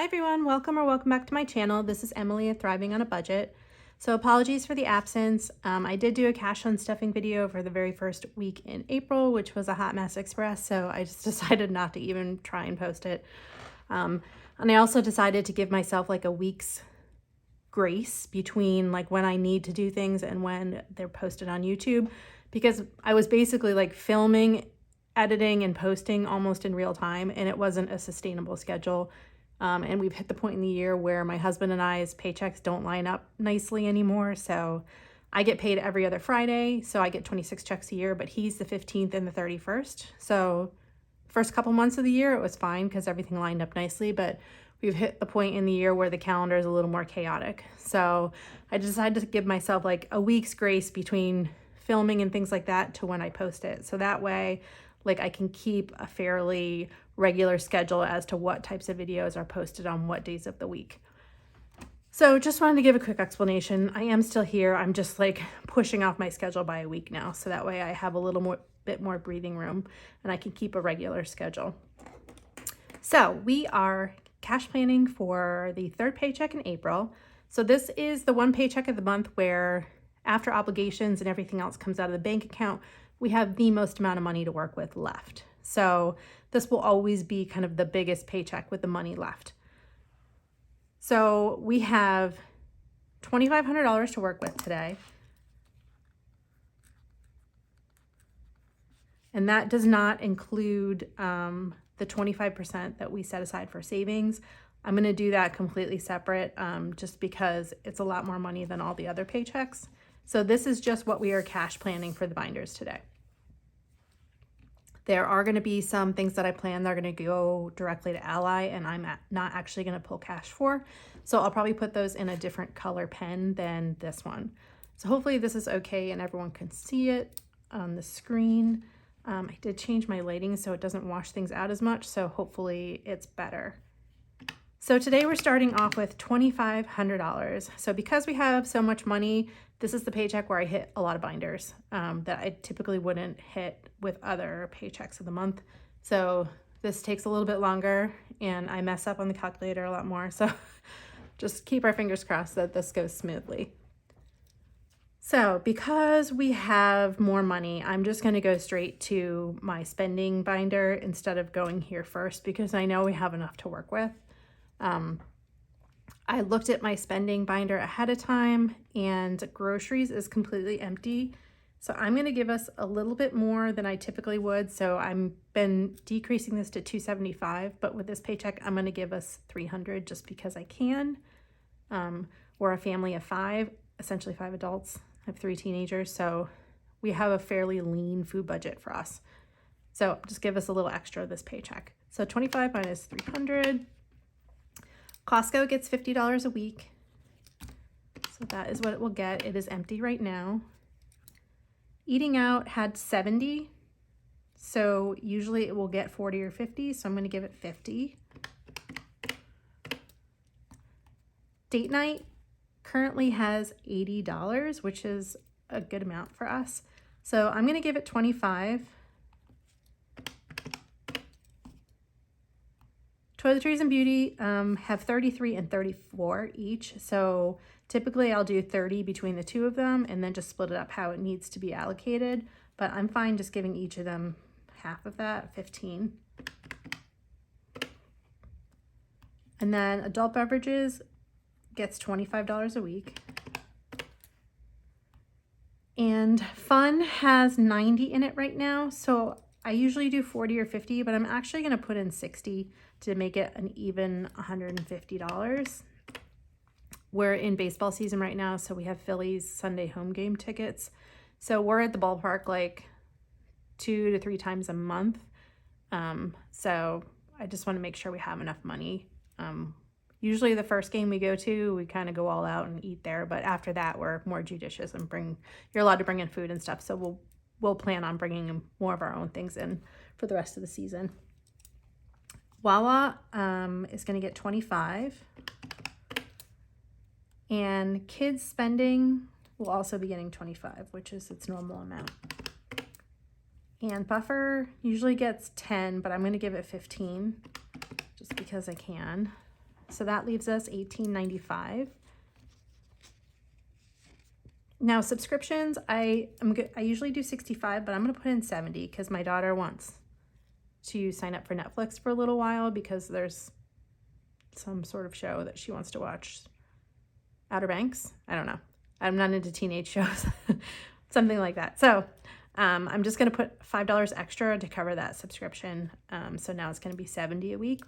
everyone, welcome back to my channel. This is Emily at Thriving on a Budget. So apologies for the absence. I did do a cash fund stuffing video for the very first week in April, which was a hot mess express, so I just decided not to even try and post it. And I also decided to give myself like a week's grace between like when I need to do things and when they're posted on YouTube, because I was basically like filming, editing, and posting almost in real time, and it wasn't a sustainable schedule. And we've hit the point in the year where my husband and I's paychecks don't line up nicely anymore. So I get paid every other Friday. So I get 26 checks a year, but he's the 15th and the 31st. So first couple months of the year, it was fine because everything lined up nicely, but we've hit the point in the year where the calendar is a little more chaotic. So I decided to give myself like a week's grace between filming and things like that to when I post it. So that way, like I can keep a fairly regular schedule as to what types of videos are posted on what days of the week. So just wanted to give a quick explanation. I am still here. I'm just like pushing off my schedule by a week now. So that way I have a little bit more breathing room and I can keep a regular schedule. So we are cash planning for the third paycheck in April. So this is the one paycheck of the month where after obligations and everything else comes out of the bank account, we have the most amount of money to work with left. So this will always be kind of the biggest paycheck with the money left. So we have $2,500 to work with today. And that does not include the 25% that we set aside for savings. I'm going to do that completely separate just because it's a lot more money than all the other paychecks. So this is just what we are cash planning for the binders today. There are going to be some things that I plan that are going to go directly to Ally and I'm not actually going to pull cash for. So I'll probably put those in a different color pen than this one. So hopefully this is okay and everyone can see it on the screen. I did change my lighting so it doesn't wash things out as much, so hopefully it's better. So today we're starting off with $2,500. So because we have so much money, this is the paycheck where I hit a lot of binders that I typically wouldn't hit with other paychecks of the month. So this takes a little bit longer and I mess up on the calculator a lot more. So just keep our fingers crossed that this goes smoothly. So because we have more money, I'm just going to go straight to my spending binder instead of going here first because I know we have enough to work with. I looked at my spending binder ahead of time and groceries is completely empty. So I'm going to give us a little bit more than I typically would. So I've been decreasing this to $275, but with this paycheck, I'm going to give us $300 just because I can. We're a family of 5, essentially 5 adults. I have 3 teenagers, so we have a fairly lean food budget for us. So just give us a little extra this paycheck. So 25 minus 300. Costco gets $50 a week. So that is what it will get. It is empty right now. Eating out had 70. So usually it will get 40 or 50. So I'm going to give it 50. Date night currently has $80, which is a good amount for us. So I'm going to give it 25. Toiletries and beauty have 33 and 34 each. So typically I'll do 30 between the two of them and then just split it up how it needs to be allocated. But I'm fine just giving each of them half of that, 15. And then adult beverages gets $25 a week. And fun has 90 in it right now. So I usually do 40 or 50, but I'm actually going to put in 60 to make it an even $150. We're in baseball season right now, so we have Phillies Sunday home game tickets. So we're at the ballpark like 2 to 3 times a month. So I just want to make sure we have enough money. Usually the first game we go to, we kind of go all out and eat there, but after that we're more judicious and you're allowed to bring in food and stuff. So we'll plan on bringing more of our own things in for the rest of the season. Wawa is going to get 25. And kids spending will also be getting 25, which is its normal amount. And buffer usually gets 10, but I'm going to give it 15 just because I can. So that leaves us $18.95. Now subscriptions, I usually do 65, but I'm gonna put in 70 because my daughter wants to sign up for Netflix for a little while because there's some sort of show that she wants to watch. Outer Banks? I don't know. I'm not into teenage shows. Something like that. So I'm just going to put $5 extra to cover that subscription. So now it's going to be 70 a week.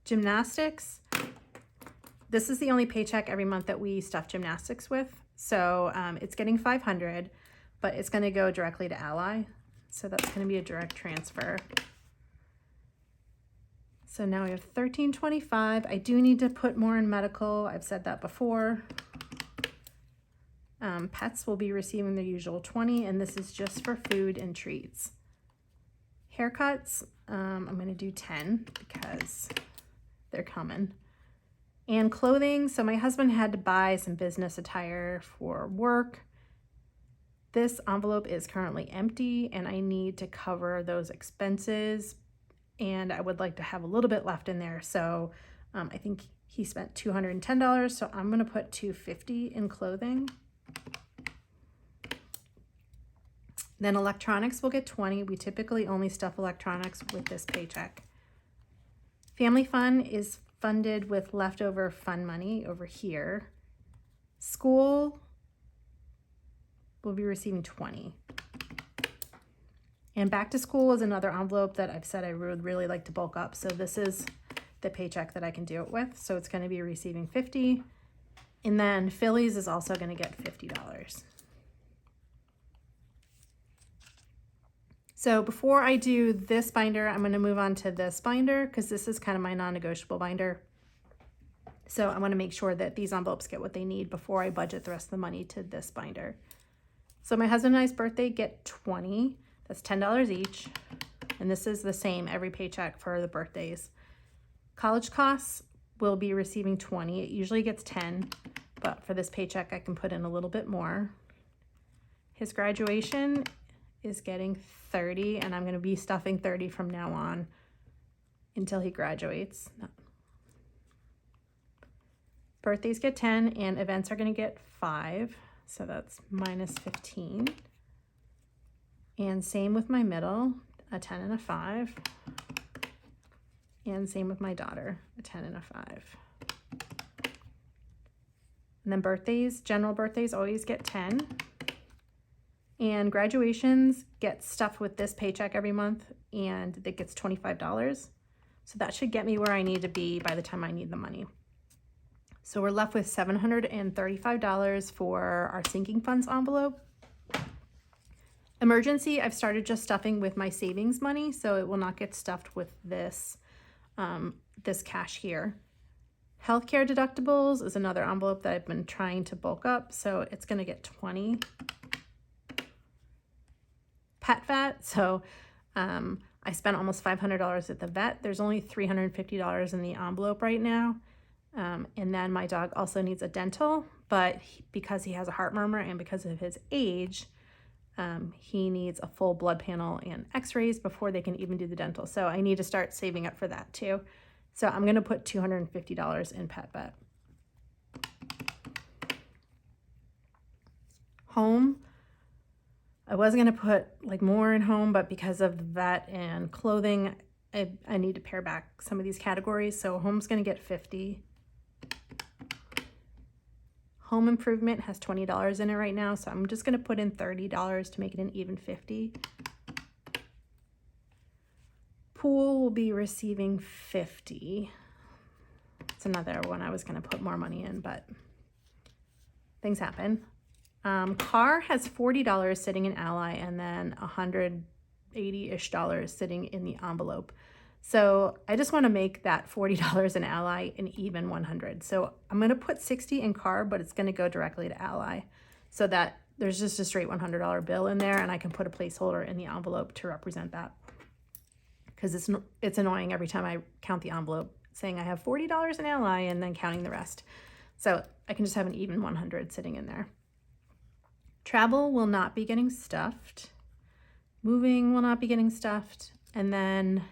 Gymnastics. This is the only paycheck every month that we stuff gymnastics with. So it's getting 500, but it's going to go directly to Ally. So that's going to be a direct transfer. So now we have $13.25. I do need to put more in medical. I've said that before. Pets will be receiving the usual 20, and this is just for food and treats. Haircuts, I'm going to do 10 because they're coming. And clothing, so my husband had to buy some business attire for work. This envelope is currently empty, and I need to cover those expenses. And I would like to have a little bit left in there. So I think he spent $210. So I'm going to put $250 in clothing. Then electronics will get 20. We typically only stuff electronics with this paycheck. Family fun is funded with leftover fun money over here. School will be receiving 20. And back to school is another envelope that I've said I would really like to bulk up. So this is the paycheck that I can do it with. So it's going to be receiving 50. And then Phillies is also going to get $50. So before I do this binder, I'm going to move on to this binder because this is kind of my non-negotiable binder. So I want to make sure that these envelopes get what they need before I budget the rest of the money to this binder. So my husband and I's birthday get 20. That's $10 each. And this is the same every paycheck for the birthdays. College costs will be receiving 20. It usually gets 10, but for this paycheck, I can put in a little bit more. His graduation is getting 30, and I'm going to be stuffing 30 from now on until he graduates. Birthdays get 10, and events are going to get 5. So that's minus 15. And same with my middle, a 10 and a 5. And same with my daughter, a 10 and a 5. And then birthdays, general birthdays always get 10. And graduations get stuffed with this paycheck every month, and it gets $25. So that should get me where I need to be by the time I need the money. So we're left with $735 for our sinking funds envelope. Emergency, I've started just stuffing with my savings money, so it will not get stuffed with this, this cash here. Healthcare deductibles is another envelope that I've been trying to bulk up, so it's going to get 20. Pet vet, so I spent almost $500 at the vet. There's only $350 in the envelope right now. And then my dog also needs a dental, but because he has a heart murmur and because of his age, he needs a full blood panel and x-rays before they can even do the dental. So I need to start saving up for that too. So I'm going to put $250 in pet vet. Home. I was going to put like more in home, but because of the vet and clothing, I need to pare back some of these categories. So home's going to get 50. Home improvement has $20 in it right now, so I'm just going to put in $30 to make it an even 50. Pool will be receiving 50. It's another one I was going to put more money in, but things happen. Car has $40 sitting in Ally, and then $180-ish sitting in the envelope. So I just want to make that $40 in Ally an even 100. So I'm going to put 60 in car, but it's going to go directly to Ally so that there's just a straight $100 bill in there, and I can put a placeholder in the envelope to represent that. Because it's annoying every time I count the envelope saying I have $40 in Ally and then counting the rest. So I can just have an even 100 sitting in there. Travel will not be getting stuffed. Moving will not be getting stuffed. And then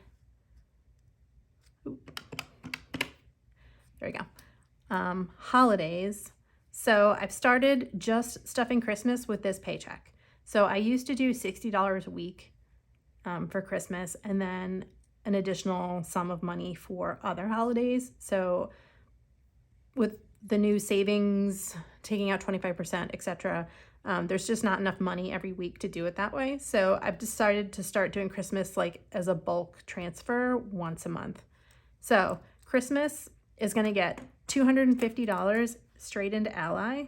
There we go. Holidays. So I've started just stuffing Christmas with this paycheck. So I used to do $60 a week for Christmas, and then an additional sum of money for other holidays. So with the new savings, taking out 25%, etc., there's just not enough money every week to do it that way. So I've decided to start doing Christmas like as a bulk transfer once a month. So Christmas is going to get $250 straight into Ally.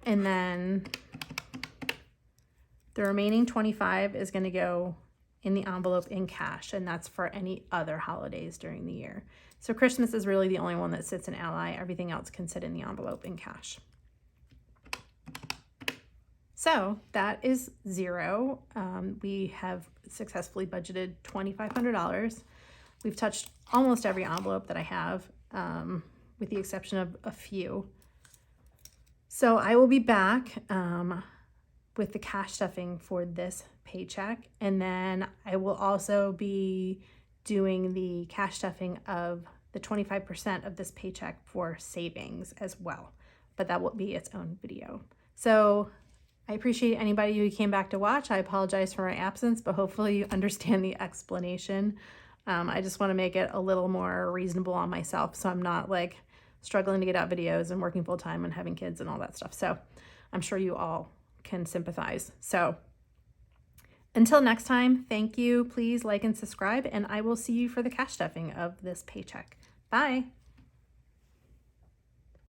And then the remaining 25 is going to go in the envelope in cash, and that's for any other holidays during the year. So Christmas is really the only one that sits in Ally. Everything else can sit in the envelope in cash. So that is zero. We have successfully budgeted $2,500. We've touched almost every envelope that I have, with the exception of a few. So I will be back with the cash stuffing for this paycheck, and then I will also be doing the cash stuffing of the 25% of this paycheck for savings as well, but that will be its own video. So I appreciate anybody who came back to watch. I apologize for my absence, but hopefully you understand the explanation. I just want to make it a little more reasonable on myself, so I'm not like struggling to get out videos and working full time and having kids and all that stuff. So I'm sure you all can sympathize. So until next time, thank you. Please like and subscribe, and I will see you for the cash stuffing of this paycheck. Bye.